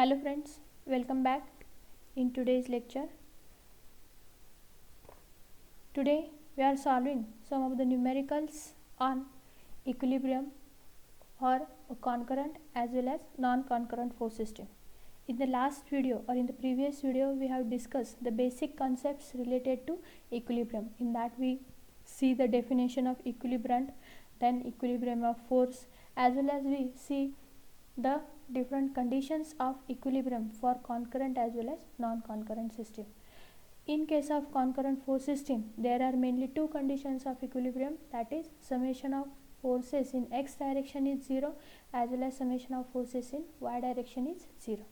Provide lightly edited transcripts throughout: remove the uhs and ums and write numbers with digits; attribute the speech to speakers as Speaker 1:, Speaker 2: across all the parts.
Speaker 1: Hello friends, welcome back in today's lecture. Today we are solving some of the numericals on equilibrium or a concurrent as well as non-concurrent force system. In the last video or in the previous video we have discussed the basic concepts related to equilibrium. In that we see the definition of equilibrium, then equilibrium of force, as well as we see the different conditions of equilibrium for concurrent as well as non-concurrent system. In case of concurrent force system, there are mainly two conditions of equilibrium, that is summation of forces in x direction is 0 as well as summation of forces in y direction is 0.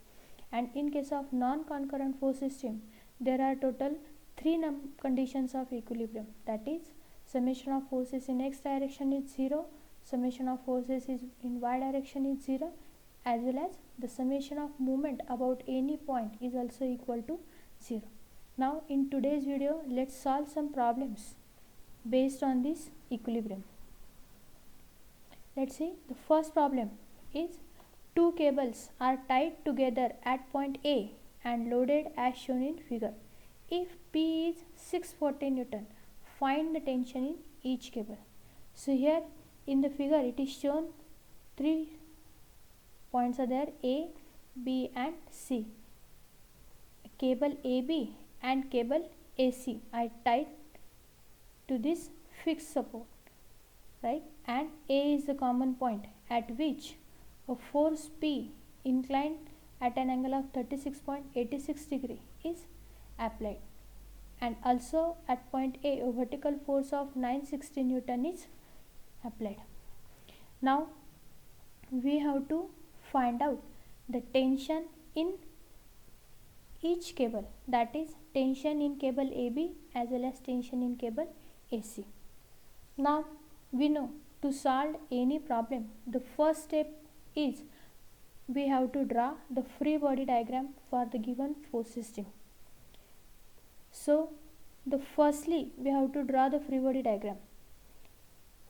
Speaker 1: And in case of non-concurrent force system, there are total three conditions of equilibrium, that is summation of forces in x direction is 0, summation of forces is in y direction is 0, as well as the summation of movement about any point is also equal to 0. Now in today's video, let's solve some problems based on this equilibrium. Let's see, the first problem is two cables are tied together at point A and loaded as shown in figure. If P is 640 Newton, find the tension in each cable. So here in the figure it is shown three points are there, A, B and C. Cable AB and cable AC are tied to this fixed support, right? And A is the common point at which a force P inclined at an angle of 36.86 degree is applied, and also at point A a vertical force of 960 Newton is applied. Now we have to find out the tension in each cable, that is tension in cable AB as well as tension in cable AC. Now we know to solve any problem, the first step is we have to draw the free body diagram for the given force system. So firstly we have to draw the free body diagram.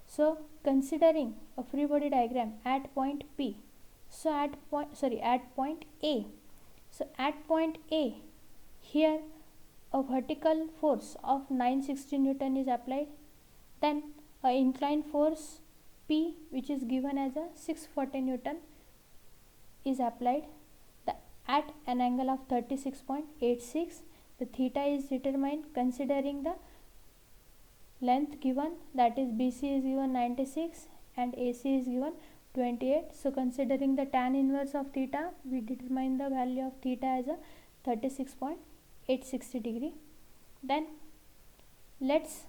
Speaker 1: So considering a free body diagram at point P, so at point A. So at point A, here a vertical force of 960 Newton is applied. Then a inclined force P, which is given as a 640 Newton, is applied at an angle of 36.86. The theta is determined considering the length given, that is BC is given 96 and AC is given 28. So considering the tan inverse of theta, we determine the value of theta as a 36.860 degree. Then let's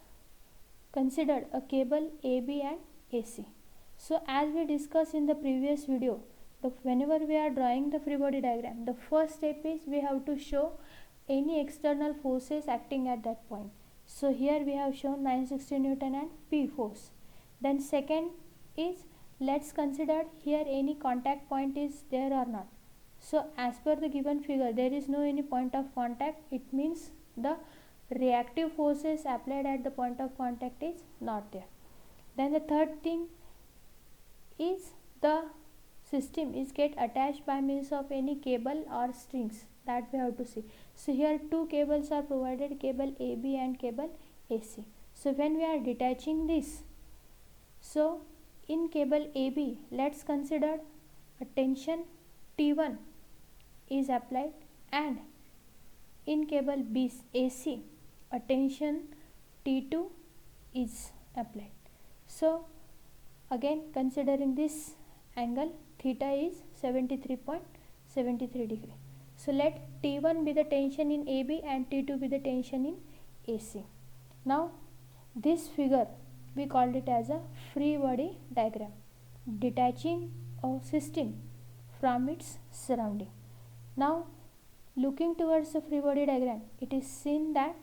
Speaker 1: consider a cable AB and AC. So as we discussed in the previous video, whenever we are drawing the free body diagram, the first step is we have to show any external forces acting at that point. So here we have shown 960 Newton and P force. Then second is, let's consider here any contact point is there or not. So as per the given figure, there is no any point of contact. It means the reactive forces applied at the point of contact is not there. Then the third thing is the system is get attached by means of any cable or strings, that we have to see. So here two cables are provided, cable AB and cable AC. So when we are detaching this, so in cable AB, let's consider a tension T1 is applied, and in cable AC a tension T2 is applied. So again considering this angle, theta is 73.73 degree. So let T1 be the tension in AB and T2 be the tension in AC. Now this figure we called it as a free body diagram, detaching a system from its surrounding. Now looking towards the free body diagram, it is seen that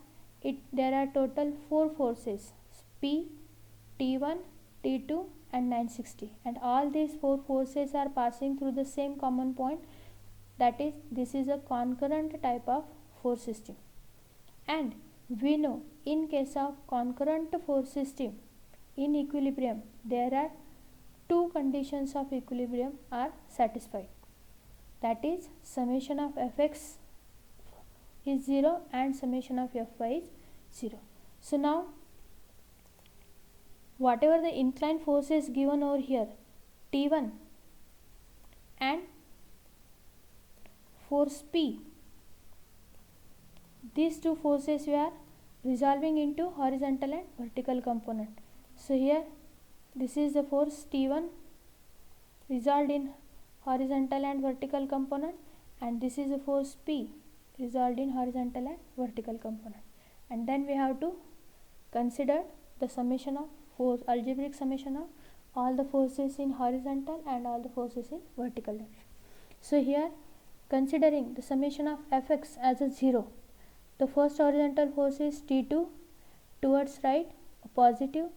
Speaker 1: there are total four forces, P, T1, T2 and 960, and all these four forces are passing through the same common point, that is this is a concurrent type of force system. And we know in case of concurrent force system in equilibrium, there are two conditions of equilibrium are satisfied. that is summation of fx is 0 and summation of fy is 0. So now whatever the inclined force is given over here, T1 and force P, these two forces we are resolving into horizontal and vertical component. So here this is the force T1 resolved in horizontal and vertical component, and this is the force P resolved in horizontal and vertical component. And then we have to consider the summation of force, algebraic summation of all the forces in horizontal and all the forces in vertical direction. So here, considering the summation of fx as a 0, the first horizontal force is T2 towards right, positive.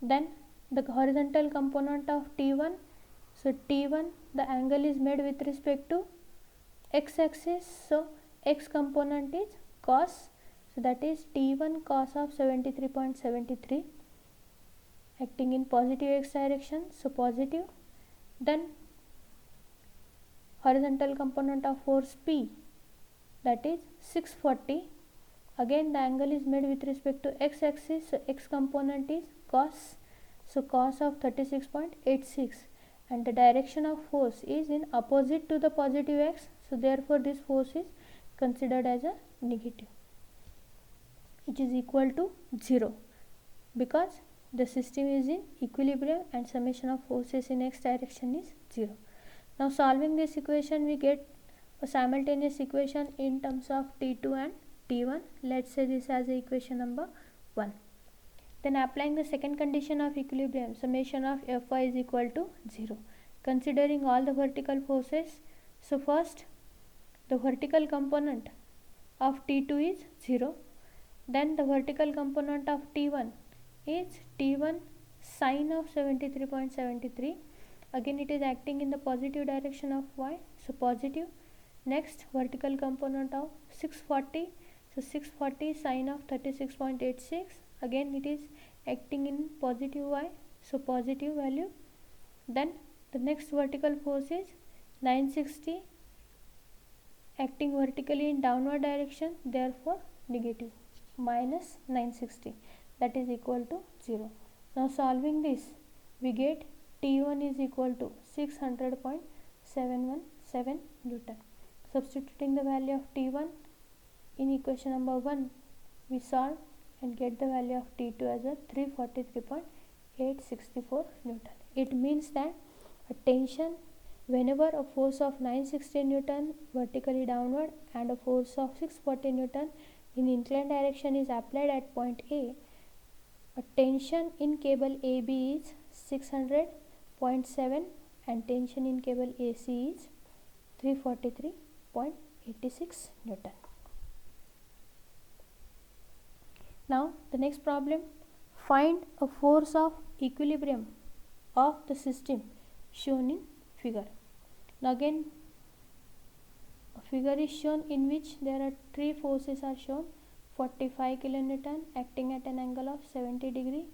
Speaker 1: Then the horizontal component of T1, so T1, the angle is made with respect to x axis, so x component is cos, so that is T1 cos of 73.73 acting in positive x direction, so positive. Then horizontal component of force P, that is 640, again the angle is made with respect to x axis, so x component is cos, so cos of 36.86, and the direction of force is in opposite to the positive x, so therefore this force is considered as a negative, which is equal to 0, because the system is in equilibrium and summation of forces in x direction is 0. Now solving this equation, we get a simultaneous equation in terms of T2 and T1. Let's say this as a equation number 1. Then applying the second condition of equilibrium, summation of Fy is equal to 0. Considering all the vertical forces, so first the vertical component of T2 is 0. Then the vertical component of T1 is T1 sine of 73.73. Again it is acting in the positive direction of y, so positive. Next vertical component of 640, so 640 sine of 36.86, again it is acting in positive y, so positive value. Then the next vertical force is 960 acting vertically in downward direction, therefore negative, minus 960, that is equal to 0. Now solving this, we get T1 is equal to 600.717 Newton. Substituting the value of T1 in equation number 1, we solve and get the value of T2 as a 343.864 Newton. It means that a tension, whenever a force of 960 Newton vertically downward and a force of 640 Newton in inclined direction is applied at point A, a tension in cable AB is 600.7 and tension in cable AC is 343.86 Newton. Now the next problem, find a force of equilibrium of the system shown in figure. Now again a figure is shown in which there are three forces are shown, 45 kilonewton acting at an angle of 70 degree,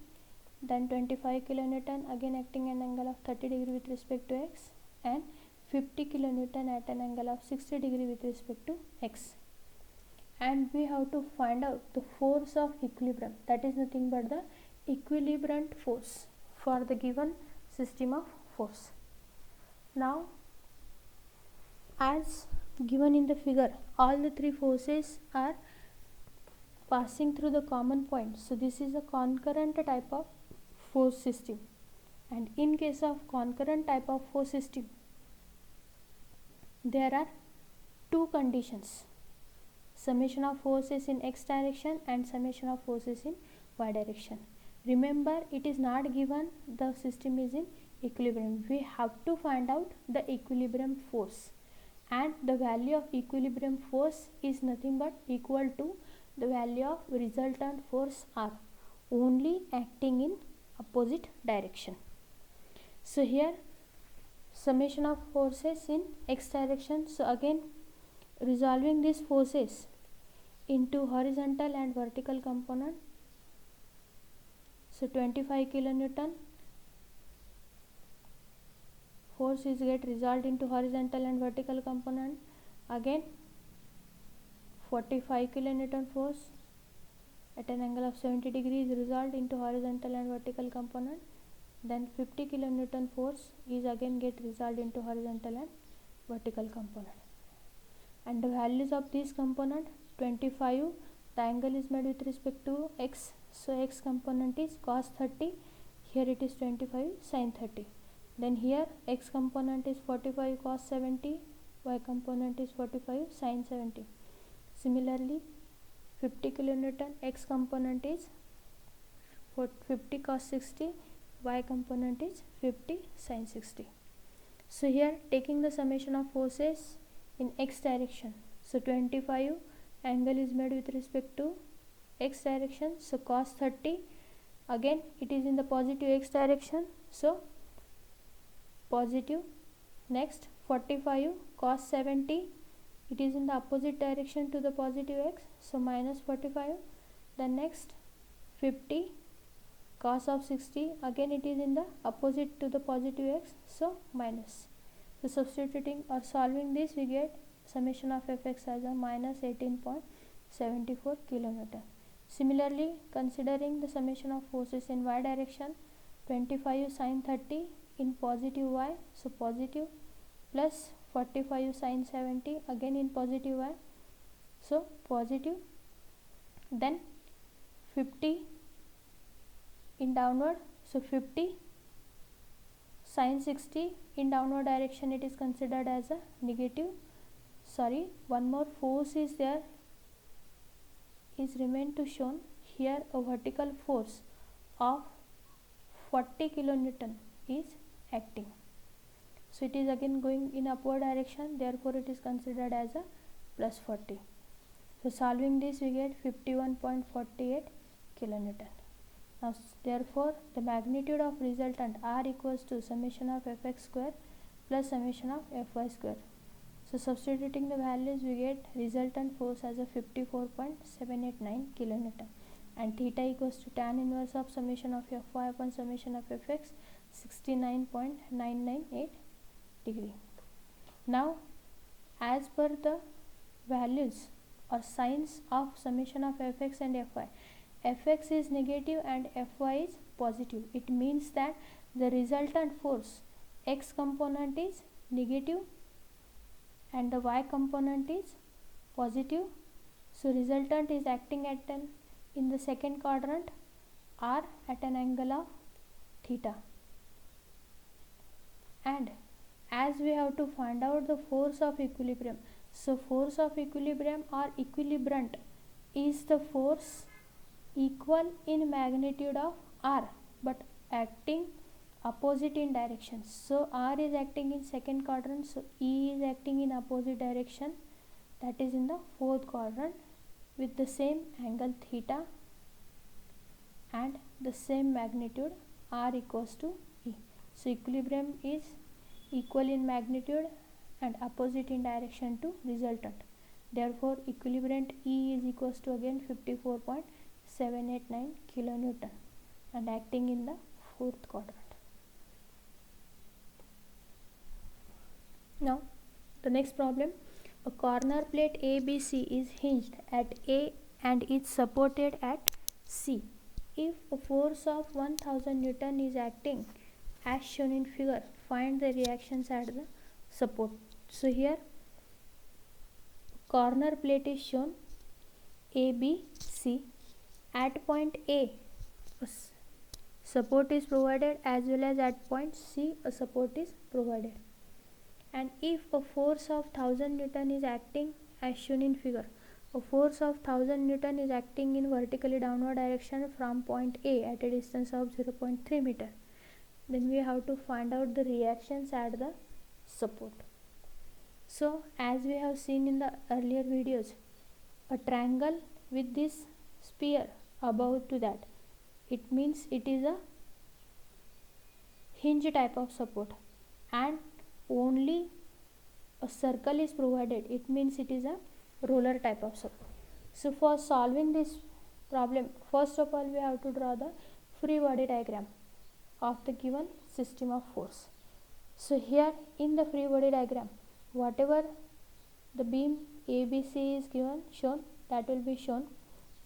Speaker 1: then 25 kilonewton again acting an angle of 30 degree with respect to x, and 50 kilonewton at an angle of 60 degree with respect to x. And we have to find out the force of equilibrium, that is nothing but the equilibrant force for the given system of force. Now as given in the figure, all the three forces are passing through the common point, so this is a concurrent type of force system. And in case of concurrent type of force system, there are two conditions, summation of forces in x direction and summation of forces in y direction. Remember, it is not given the system is in equilibrium. We have to find out the equilibrium force, and the value of equilibrium force is nothing but equal to the value of resultant force R, only acting in opposite direction. So here summation of forces in x direction, so again resolving these forces into horizontal and vertical component, so 25 kilonewton force is get resolved into horizontal and vertical component. Again 45 kilonewton force at an angle of 70 degrees is resolved into horizontal and vertical component. Then 50 kilonewton force is again get resolved into horizontal and vertical component. And the values of this component 25, the angle is made with respect to x, so x component is cos 30, here it is 25 sin 30. Then here x component is 45 cos 70, y component is 45 sin 70. Similarly 50 kilonewton, x component is 50 cos 60, y component is 50 sin 60. So here taking the summation of forces in x direction, so 25 angle is made with respect to x direction, so cos 30, again it is in the positive x direction, so positive. Next 45 cos 70, it is in the opposite direction to the positive x, so minus 45. Then next 50 cos of 60, again it is in the opposite to the positive x, so minus. So substituting or solving this, we get summation of fx as a minus 18.74 kilonewton. Similarly, considering the summation of forces in y direction, 25 sin 30 in positive y, so positive, plus 45 sin 70 again in positive y, so positive. Then 50 in downward, so 50 sin 60 in downward direction, it is considered as a negative. Sorry, one more force is there, is remain to shown. Here a vertical force of 40 kilonewton is acting, so it is again going in upward direction, therefore it is considered as a plus 40. So solving this, we get 51.48 kilonewton. Now therefore the magnitude of resultant R equals to summation of fx square plus summation of fy square. So substituting the values, we get resultant force as a 54.789 kilonewton, and theta equals to tan inverse of summation of fy upon summation of fx, 69.998 degree. Now as per the values or signs of summation of fx and fy, fx is negative and fy is positive. It means that the resultant force x component is negative and the y component is positive. So resultant is acting at in the second quadrant, r at an angle of theta. And as we have to find out the force of equilibrium, so force of equilibrium or equilibrant is the force equal in magnitude of r but acting opposite in direction. So r is acting in second quadrant, so E is acting in opposite direction, that is in the fourth quadrant, with the same angle theta and the same magnitude, r equals to E. So equilibrium is equal in magnitude and opposite in direction to resultant, therefore equilibrant E is equals to again 54.789 kilonewton and acting in the fourth quadrant. Now the next problem, a corner plate ABC is hinged at A and is supported at C. If a force of 1000 Newton is acting as shown in figure, find the reactions at the support. So here corner plate is shown ABC. At point A a support is provided, as well as at point C a support is provided. And if a force of 1000 Newton is acting as shown in figure, a force of 1000 Newton is acting in vertically downward direction from point A at a distance of 0.3 meter, then we have to find out the reactions at the support. So as we have seen in the earlier videos, a triangle with this sphere above to that, it means it is a hinge type of support, and only a circle is provided, it means it is a roller type of support. So for solving this problem, first of all we have to draw the free body diagram of the given system of force. So here in the free body diagram, whatever the beam ABC is shown, that will be shown.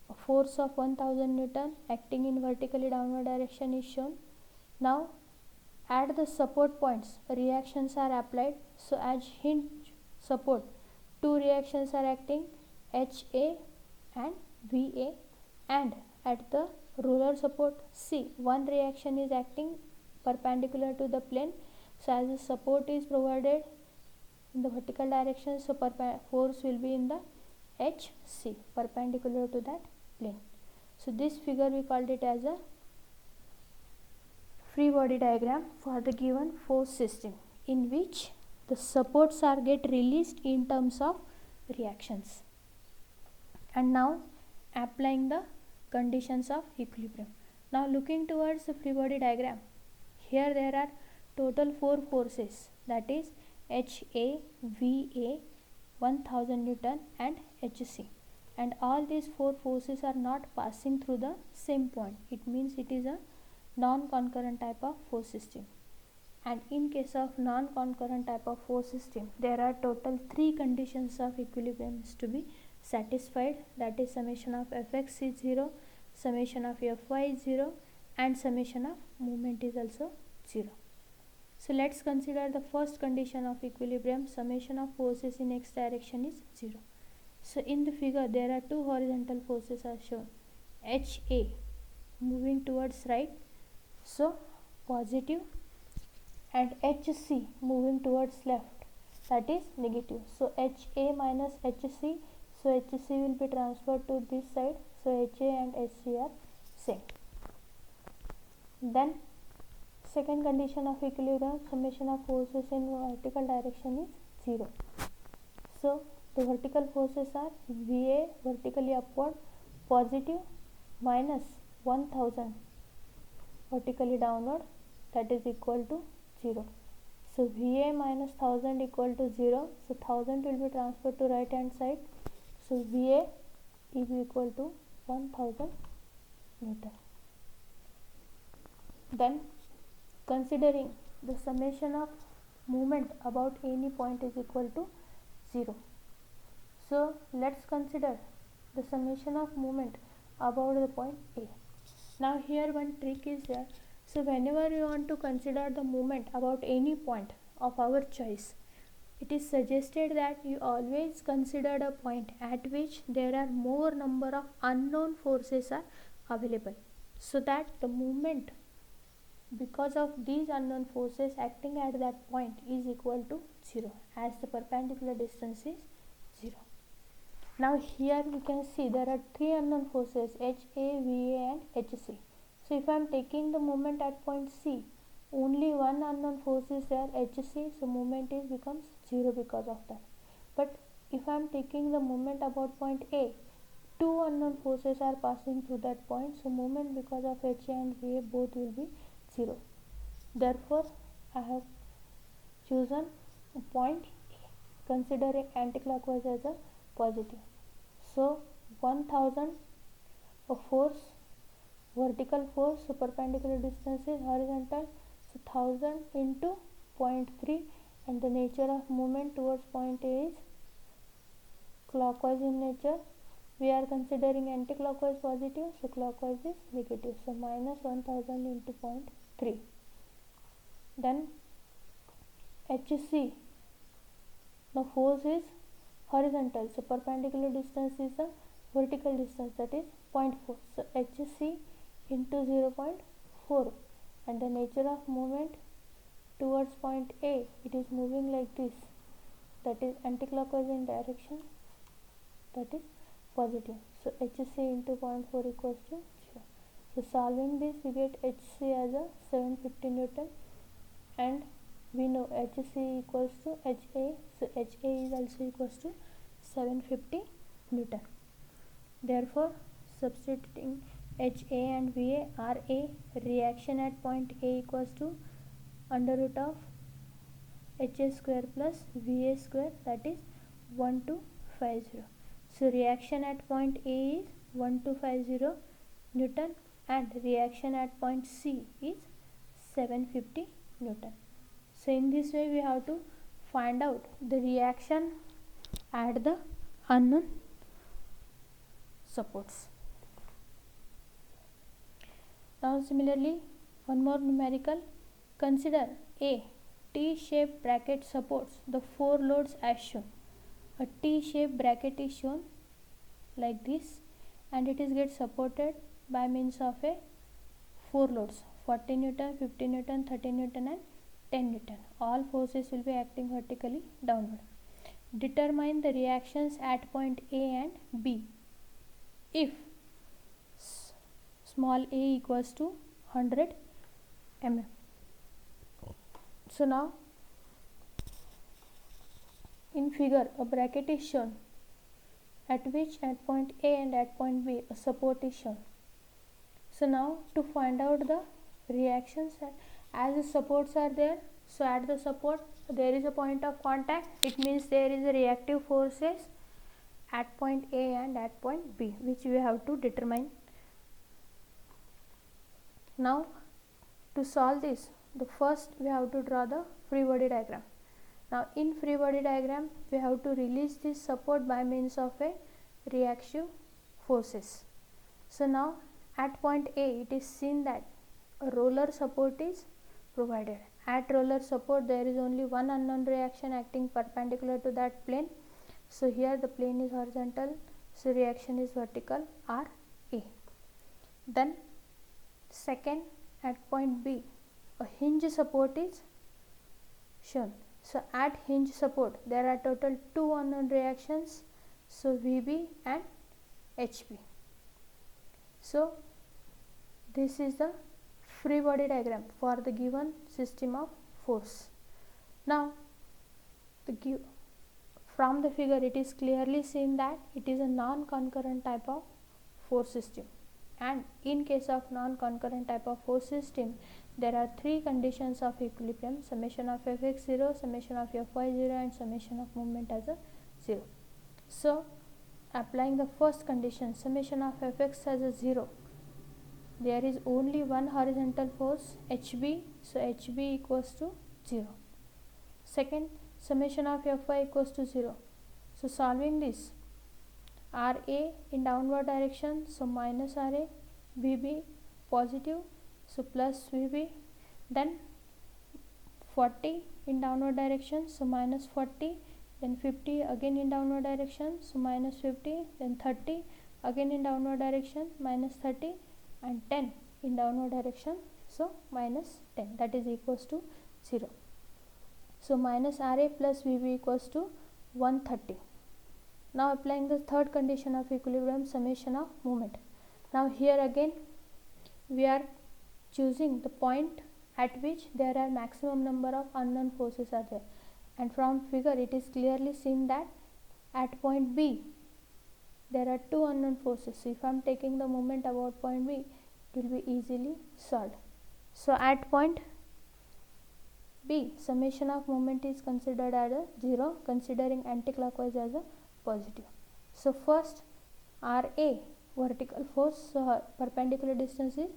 Speaker 1: A force of 1000 Newton acting in vertically downward direction is shown. Now at the support points, reactions are applied. So as hinge support, two reactions are acting, HA and VA, and at the roller support C, one reaction is acting perpendicular to the plane. So as the support is provided in the vertical direction, so force will be in the HC, perpendicular to that plane. So this figure we called it as a free body diagram for the given force system, in which the supports are get released in terms of reactions. And now applying the conditions of equilibrium. Now looking towards the free body diagram, here there are total 4 forces, that is HA, VA, 1000 Newton and HC, and all these 4 forces are not passing through the same point. It means it is a non-concurrent type of force system. And in case of non-concurrent type of force system, there are total 3 conditions of equilibrium is to be satisfied, that is summation of Fx is 0, summation of Fy is 0, and summation of movement is also 0. So let's consider the first condition of equilibrium, summation of forces in x direction is 0. So in the figure there are two horizontal forces are shown, HA moving towards right, so positive, and HC moving towards left, that is negative. So HA minus HC, so HC will be transferred to this side, so HA and HC are same. Then second condition of equilibrium, summation of forces in vertical direction is 0. So the vertical forces are VA vertically upward positive minus 1000 vertically downward, that is equal to 0. So VA minus 1000 equal to 0. So 1000 will be transferred to right hand side. So VA is equal to 1000 Newton. Then considering the summation of movement about any point is equal to 0. So let's consider the summation of movement about the point A. Now here one trick is there. So whenever you want to consider the movement about any point of our choice, it is suggested that you always consider a point at which there are more number of unknown forces are available, so that the movement because of these unknown forces acting at that point is equal to 0, as the perpendicular distance is 0. Now here we can see there are 3 unknown forces, HA, VA and HC. So if I am taking the moment at point C, only one unknown force is there, HC, so moment is becomes 0 because of that. But if I am taking the moment about point A, 2 unknown forces are passing through that point, so moment because of HA and VA both will be 0. Therefore I have chosen point A, considering anticlockwise as a positive. So 1000 a force, vertical force, so perpendicular distance is horizontal, so 1000 into 0.3, and the nature of movement towards point A is clockwise in nature. We are considering anticlockwise positive, so clockwise is negative, so minus 1000 into 0.3. Then HC, the force is horizontal, so perpendicular distance is the vertical distance, that is 0.4, so HC into 0.4, and the nature of movement towards point A, it is moving like this, that is anticlockwise in direction, that is positive, so HC into 0.4 equals to 0. So solving this we get HC as a 750 Newton, and we know HC equals to HA, so HA is also equals to 750 Newton. Therefore substituting HA and VA, RA reaction at point A equals to under root of HA square plus VA square, that is 1250. So reaction at point A is 1250 Newton and reaction at point C is 750 Newton. So in this way we have to find out the reaction at the unknown supports. Now similarly, one more numerical. Consider a T-shaped bracket supports the four loads as shown. A T-shaped bracket is shown like this, and it is get supported by means of a four loads: 40 Newton, 50 Newton, 30 Newton and 10 Newton. All forces will be acting vertically downward. Determine the reactions at point A and B if small a equals to 100 mm. So now in figure a bracket is shown at which at point A and at point B a support is shown. So now to find out the reactions, as the supports are there, so at the support there is a point of contact, it means there is a reactive forces at point A and at point B, which we have to determine. Now to solve this, the first we have to draw the free body diagram. Now in free body diagram we have to release this support by means of a reactive forces. So now at point A it is seen that a roller support is provided. At roller support there is only one unknown reaction acting perpendicular to that plane. So here the plane is horizontal, so reaction is vertical, RA. Then second, at point B a hinge support is shown. So at hinge support there are total two unknown reactions, so VB and HB. So this is the free body diagram for the given system of force. Now from the figure it is clearly seen that it is a non-concurrent type of force system, and in case of non-concurrent type of force system there are three conditions of equilibrium: summation of Fx 0, summation of Fy 0 and summation of moment as a 0. So applying the first condition, summation of Fx as a 0, there is only one horizontal force HB, so HB equals to 0. Second, summation of Fy equals to 0. So solving this, RA in downward direction, so minus RA, VB positive, so plus VB, then 40 in downward direction, so minus 40, then 50 again in downward direction, so minus 50, then 30 again in downward direction, minus 30, and 10 in downward direction, so minus 10, that is equals to 0. So minus RA plus VB equals to 130. Now applying the third condition of equilibrium, summation of moment. Now here again we are choosing the point at which there are maximum number of unknown forces are there, and from figure it is clearly seen that at point B there are two unknown forces. So if I am taking the moment about point B, it will be easily solved. So at point B, summation of moment is considered as a 0, considering anticlockwise as a positive. So first RA vertical force, so perpendicular distance is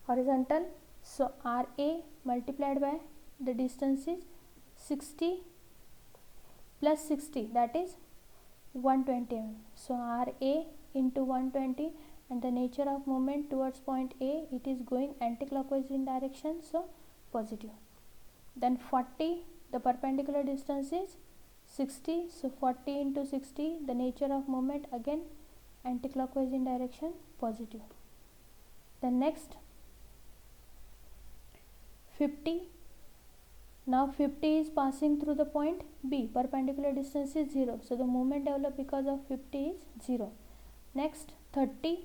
Speaker 1: horizontal, so RA multiplied by the distance is 60 plus 60, that is 120 mm. So RA into 120, and the nature of movement towards point A, it is going anticlockwise in direction, so positive. Then 40, the perpendicular distance is 60, so 40 into 60, the nature of movement again anticlockwise in direction, positive. Then next 50, now 50 is passing through the point B, perpendicular distance is 0, so the moment developed because of 50 is 0. Next 30,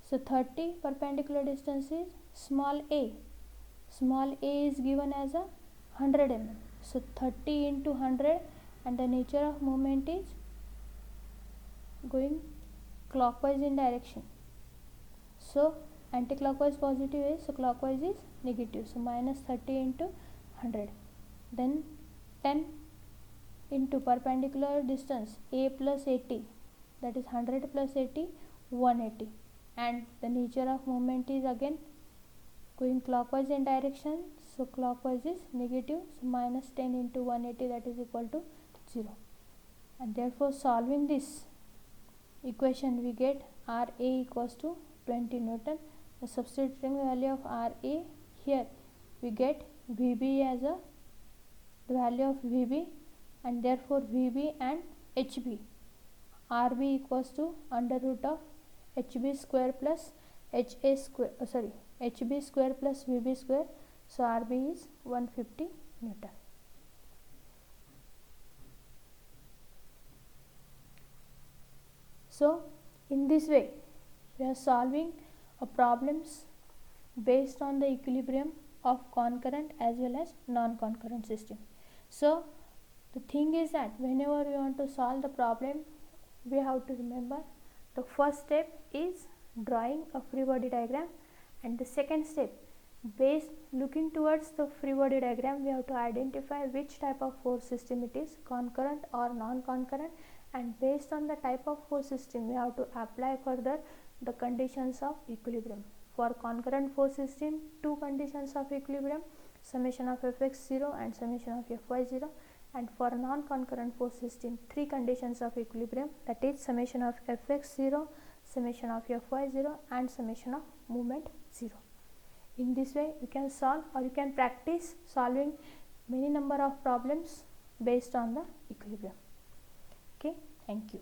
Speaker 1: so 30 perpendicular distance is small a is given as a 100 mm, so 30 into 100, and the nature of movement is going clockwise in direction, so anticlockwise positive is, so clockwise is negative, so minus 30 into 100. Then 10 into perpendicular distance A plus 80, that is 100 plus 80, 180, and the nature of movement is again going clockwise in direction, so clockwise is negative, so minus 10 into 180, that is equal to 0. And therefore solving this equation we get Ra equals to 20 Newton. The substituting the value of Ra here, we get Vb as the value of Vb, and therefore Vb and Hb. Rb equals to under root of Hb square plus HA square, Hb square plus Vb square, so Rb is 150 Newton. So in this way we are solving problems based on the equilibrium of concurrent as well as non-concurrent system. So the thing is that whenever we want to solve the problem, we have to remember the first step is drawing a free body diagram, and the second step, based looking towards the free body diagram, we have to identify which type of force system it is, concurrent or non-concurrent, and based on the type of force system we have to apply further the conditions of equilibrium. For concurrent force system, two conditions of equilibrium, summation of Fx0 and summation of Fy0, and for non-concurrent force system, three conditions of equilibrium, that is summation of Fx0, summation of Fy0 and summation of moment 0. In this way you can solve, or you can practice solving many number of problems based on the equilibrium. Okay, thank you.